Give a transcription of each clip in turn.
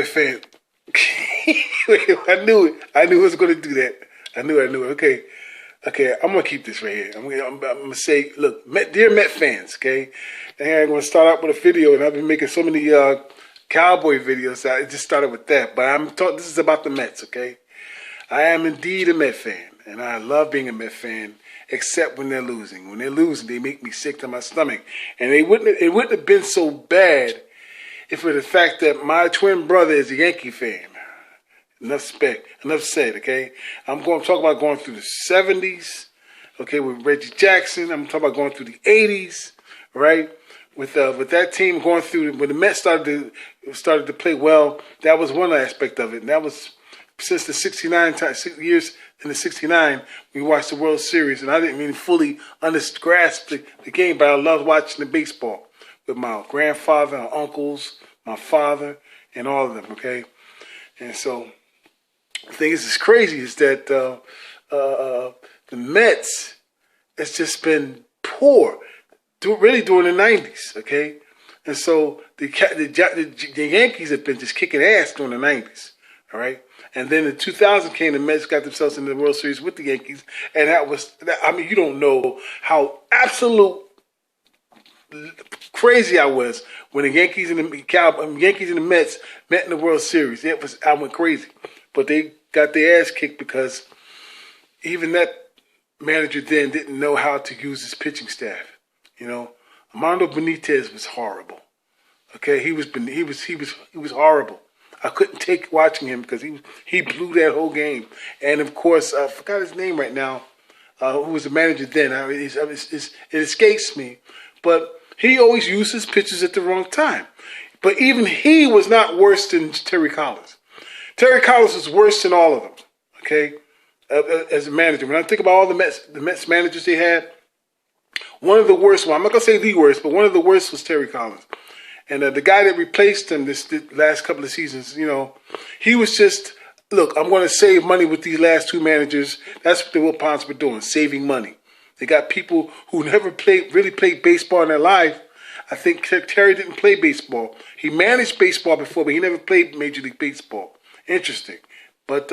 Cowboy fan. I knew it. I knew I was going to do that. I knew it. Okay. Okay, I'm going to keep this right here. I'm going to say, look, dear Met fans, okay? And I'm going to start out with a video, and I've been making so many Cowboy videos. I just started with that. But this is about the Mets, okay? I am indeed a Met fan, and I love being a Met fan, except when they're losing. When they're losing, they make me sick to my stomach. And it wouldn't have been so bad if for the fact that my twin brother is a Yankee fan. Enough said, okay? I'm going to talk about going through the 70s, okay, with Reggie Jackson. I'm talking about going through the 80s, right? With that team going through, when the Mets started to play well, that was one aspect of it. And that was since the 6 years in the 69, we watched the World Series, and I didn't really fully grasp the game, but I loved watching the baseball with my grandfather, my uncles, my father, and all of them, okay? And so the thing is crazy is that the Mets has just been poor, really during the 90s, okay? And so the Yankees have been just kicking ass during the 90s, all right? And then in 2000 came, the Mets got themselves in the World Series with the Yankees, and you don't know how absolute crazy I was when the Yankees and the Mets met in the World Series. I went crazy, but they got their ass kicked because even that manager then didn't know how to use his pitching staff. You know, Armando Benitez was horrible. Okay, he was horrible. I couldn't take watching him because he blew that whole game. And of course, I forgot his name right now. Who was the manager then? It escapes me, but he always used his pitches at the wrong time. But even he was not worse than Terry Collins. Terry Collins was worse than all of them, okay, as a manager. When I think about all the Mets managers they had, one of the worst, I'm not going to say the worst, but one of the worst was Terry Collins. And the guy that replaced him this last couple of seasons, you know, he was just, look, I'm going to save money with these last two managers. That's what the Wilpons were doing, saving money. They got people who never really played baseball in their life. I think Terry didn't play baseball. He managed baseball before, but he never played Major League Baseball. Interesting. But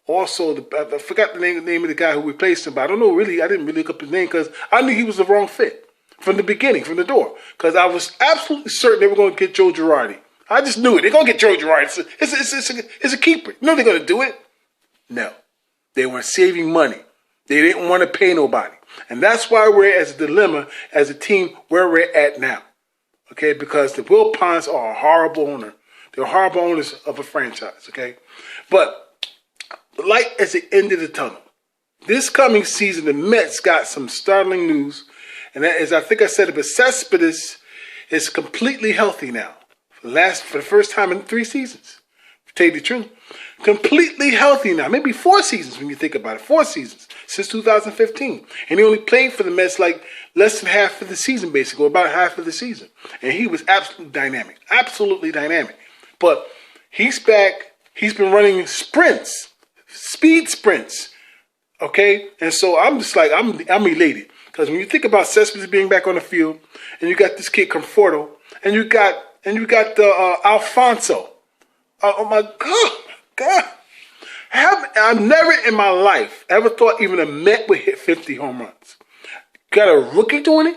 also, I forgot the name of the guy who replaced him, but I don't know really. I didn't really look up his name because I knew he was the wrong fit from the beginning, from the door. Because I was absolutely certain they were going to get Joe Girardi. I just knew it. They're going to get Joe Girardi. It's a keeper. You know they're going to do it? No. They were saving money. They didn't want to pay nobody. And that's why we're as a dilemma, as a team, where we're at now. Okay? Because the Wilpons are a horrible owner. They're horrible owners of a franchise. Okay? But the light at the end of the tunnel. This coming season, the Mets got some startling news. And that is, I think I said it, but CESPEDES is completely healthy now. For the first time in 3 seasons. To tell you the truth. Completely healthy now. Maybe 4 seasons when you think about it. 4 seasons since 2015. And he only played for the Mets like less than half of the season, basically, or about half of the season. And he was absolutely dynamic. Absolutely dynamic. But he's back. He's been running sprints. Speed sprints. Okay? And so I'm just like, I'm elated. Because when you think about Cespedes being back on the field, and you got this kid Conforto, and you got Alfonso. Oh my God. I've never in my life ever thought even a Met would hit 50 home runs. Got a rookie doing it?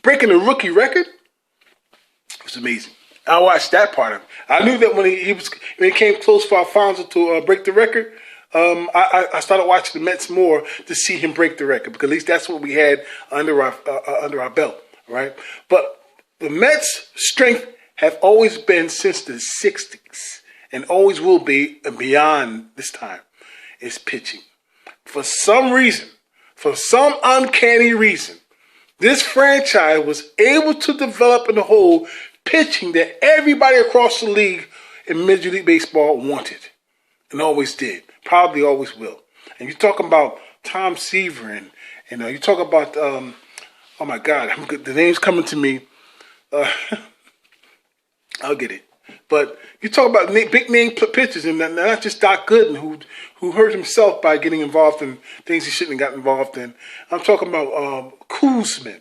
Breaking the rookie record? It was amazing. I watched that part of it. I knew that when he came close for Alfonso to break the record, I started watching the Mets more to see him break the record, because at least that's what we had under our belt, right? But the Mets' strength have always been since the 60s, and always will be beyond this time, is pitching. For some reason, for some uncanny reason, this franchise was able to develop and hold pitching that everybody across the league in Major League Baseball wanted and always did. Probably always will. And you're talking about Tom Seaver and you talk about, oh my God, the name's coming to me. I'll get it. But you talk about big name pitchers, and not just Doc Gooden, who hurt himself by getting involved in things he shouldn't have gotten involved in. I'm talking about Kuzman.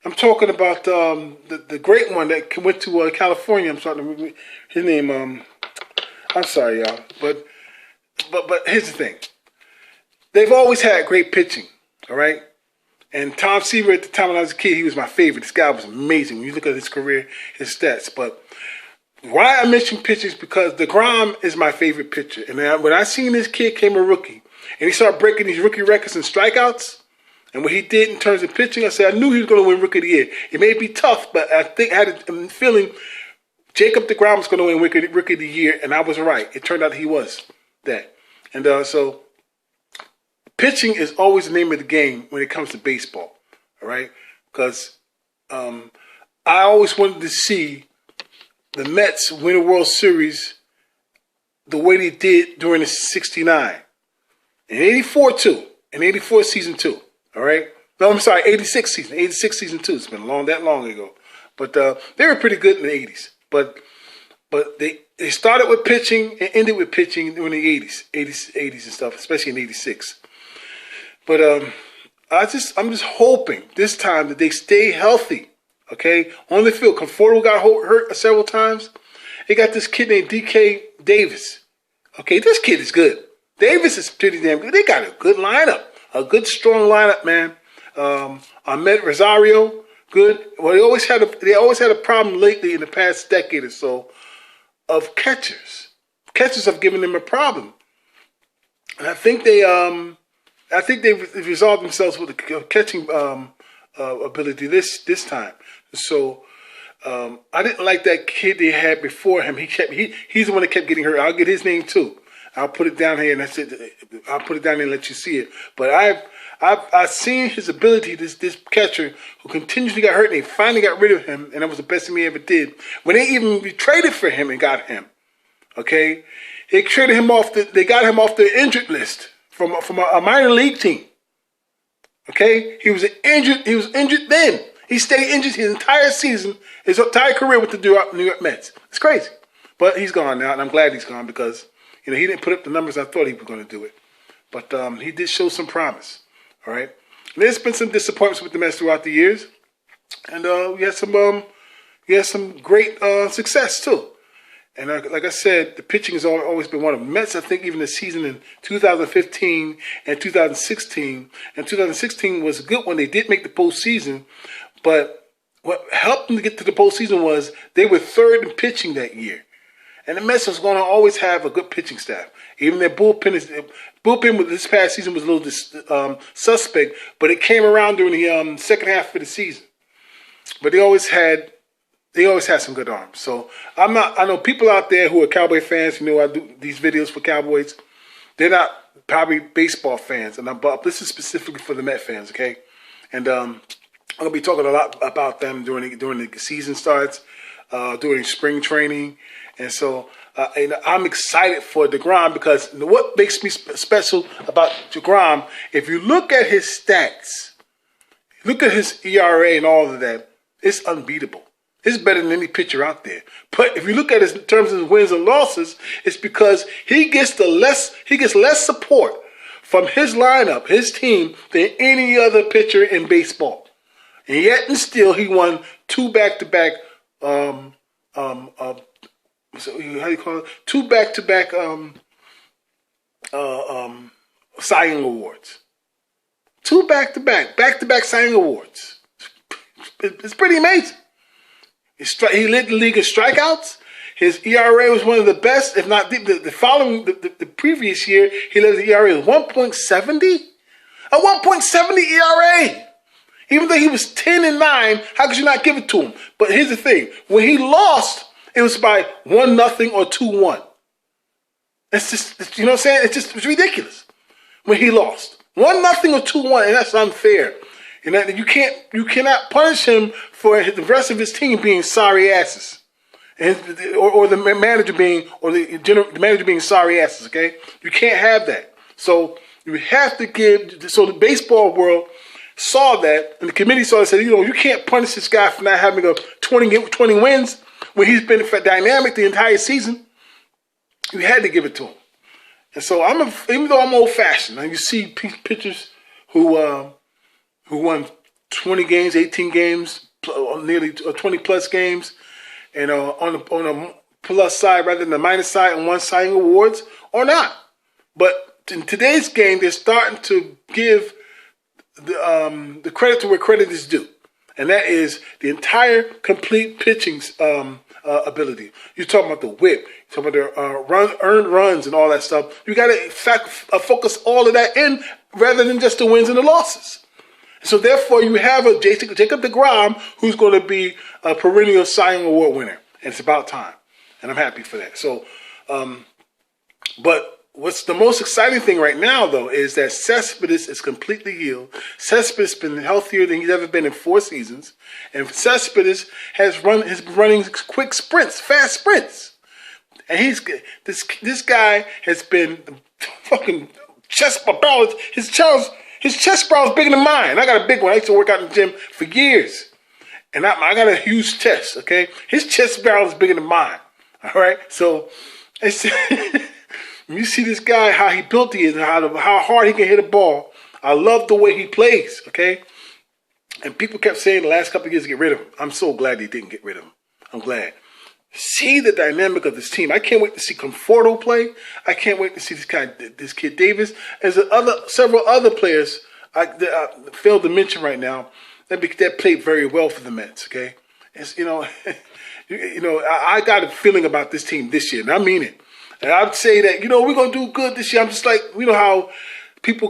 I'm talking about the great one that went to California. I'm starting to his name. I'm sorry, y'all, but here's the thing. They've always had great pitching, all right? And Tom Seaver, at the time when I was a kid, he was my favorite. This guy was amazing. When you look at his career, his stats. But why I mention pitchers is because DeGROM is my favorite pitcher. And when I seen this kid came a rookie, and he started breaking these rookie records and strikeouts, and what he did in terms of pitching, I said I knew he was going to win Rookie of the Year. It may be tough, but I think I had a feeling Jacob DeGrom was going to win Rookie of the Year, and I was right. It turned out he was that. And so pitching is always the name of the game when it comes to baseball, all right? Because I always wanted to see the Mets win a World Series the way they did during the 69. In 84, too. In 84 season 2, all right? No, I'm sorry, 86 season 2. It's been that long ago. But they were pretty good in the 80s. But they started with pitching and ended with pitching during the 80s and stuff, especially in 86. But I'm just hoping this time that they stay healthy, okay? On the field, Conforto got hurt several times. They got this kid named D.K. Davis. Okay, this kid is good. Davis is pretty damn good. They got a good lineup, a good strong lineup, man. Ahmed Rosario, good. Well, they always had a problem lately in the past decade or so of catchers. Catchers have given them a problem, and I think they've resolved themselves with the catching ability this time. So I didn't like that kid they had before him. He's the one that kept getting hurt. I'll get his name too. I'll put it down here, and that's it. I'll put it down here and let you see it. But I've seen his ability. This catcher who continuously got hurt, and they finally got rid of him, and that was the best thing he ever did. When they even traded for him and got him, okay, they traded him off. They got him off the injured list from a minor league team. Okay, he was injured. He was injured then. He stayed injured his entire season, his entire career with the New York Mets. It's crazy, but he's gone now, and I'm glad he's gone because he didn't put up the numbers I thought he was going to do it. But he did show some promise. All right. And there's been some disappointments with the Mets throughout the years, and we had some great success too. And like I said, the pitching has always been one of them. Mets, I think, even the season in 2015 and 2016. And 2016 was a good one. They did make the postseason, but what helped them to get to the postseason was they were third in pitching that year. And the Mets was going to always have a good pitching staff. Even their bullpen with this past season was a little suspect, but it came around during the second half of the season. But they always had some good arms. So I know people out there who are Cowboy fans. I do these videos for Cowboys. They're not probably baseball fans, but this is specifically for the Met fans, okay? And I'm gonna be talking a lot about them during the season starts, during spring training. And so I'm excited for DeGrom because what makes me special about DeGrom, if you look at his stats, look at his ERA and all of that, it's unbeatable. It's better than any pitcher out there. But if you look at it in terms of wins and losses, it's because he gets less support from his lineup, his team, than any other pitcher in baseball. And yet and still he won 2 back-to-back so how do you call it? 2 back-to-back Cy Young awards. 2 back-to-back Cy Young awards. It's pretty amazing. He led the league in strikeouts. His ERA was one of the best, if not the previous year. He led the ERA with 1.70. A 1.70 ERA. Even though he was 10-9, how could you not give it to him? But here's the thing: when he lost, it was by 1-0 or 2-1. It's just, you know what I'm saying? It's ridiculous. When he lost 1-0 or 2-1, and that's unfair. And that you cannot punish him for the rest of his team being sorry asses, or the manager being sorry asses. Okay, you can't have that. So you have to give. So the baseball world saw that, and the committee saw it and said, you can't punish this guy for not having 20 wins when he's been dynamic the entire season. You had to give it to him. And so even though I'm old-fashioned, and you see pitchers who won 20 games, 18 games, nearly 20-plus games, and on a plus side rather than the minus side on one Cy Young awards or not. But in today's game, they're starting to give the credit to where credit is due, and that is the entire complete pitching ability. You're talking about the whip, you're talking about their earned runs and all that stuff. You got to focus all of that in rather than just the wins and the losses. So therefore, you have a Jacob DeGROM who's going to be a perennial Cy Young Award winner, and it's about time, and I'm happy for that. So, but what's the most exciting thing right now, though, is that Cespedes is completely healed. Cespedes has been healthier than he's ever been in 4 seasons, and Cespedes is running quick sprints, fast sprints, and this guy has been fucking chest barrel. His chest barrel is bigger than mine. I got a big one. I used to work out in the gym for years. And I got a huge chest, okay? His chest barrel is bigger than mine, all right? So it's, when you see this guy, how he built he is, and how hard he can hit a ball, I love the way he plays, okay? And people kept saying the last couple of years to get rid of him. I'm so glad they didn't get rid of him. I'm glad. See the dynamic of this team. I can't wait to see Conforto play. I can't wait to see this kid Davis. There's several other players I failed to mention right now that played very well for the Mets. Okay, it's, I got a feeling about this team this year, and I mean it. And I'd say that we're gonna do good this year. I'm just like how people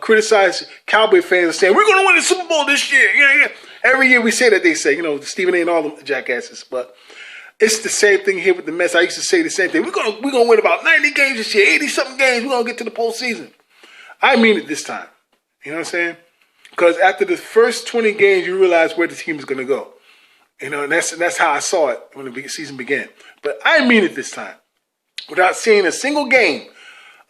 criticize Cowboy fans and saying we're gonna win the Super Bowl this year. Yeah. Every year we say that, they say, Stephen A. and all the jackasses, but it's the same thing here with the Mets. I used to say the same thing. We're gonna win about 90 games this year, 80-something games. We're gonna get to the postseason. I mean it this time. You know what I'm saying? Because after the first 20 games, you realize where the team is gonna go. And that's how I saw it when the season began. But I mean it this time. Without seeing a single game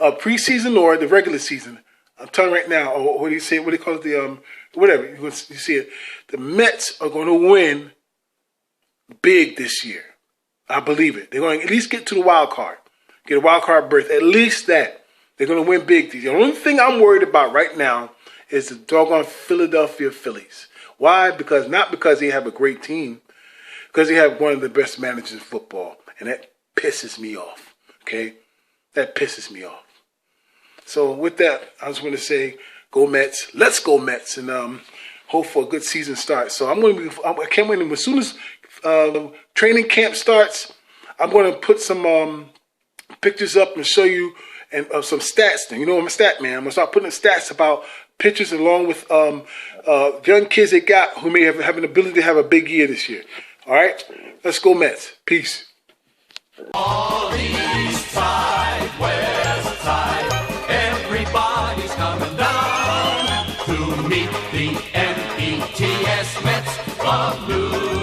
of preseason or the regular season, I'm telling you right now, or what do you say? What do you call it? Whatever you see it. The Mets are going to win big this year. I believe it. They're going to at least get to the wild card, get a wild card berth. At least that. They're going to win big. The only thing I'm worried about right now is the doggone Philadelphia Phillies. Why? Not because they have a great team, because they have one of the best managers in football, and that pisses me off. Okay, that pisses me off. So with that, I just want to say, go Mets. Let's go Mets, and hope for a good season start. So I can't wait. As soon as training camp starts, I'm going to put some pictures up and show you some stats. I'm a stat man. I'm going to start putting stats about pitchers along with young kids they got who may have an ability to have a big year this year. All right? Let's go Mets. Peace. All east side, west side, everybody's coming down to meet the METS Mets of Blue.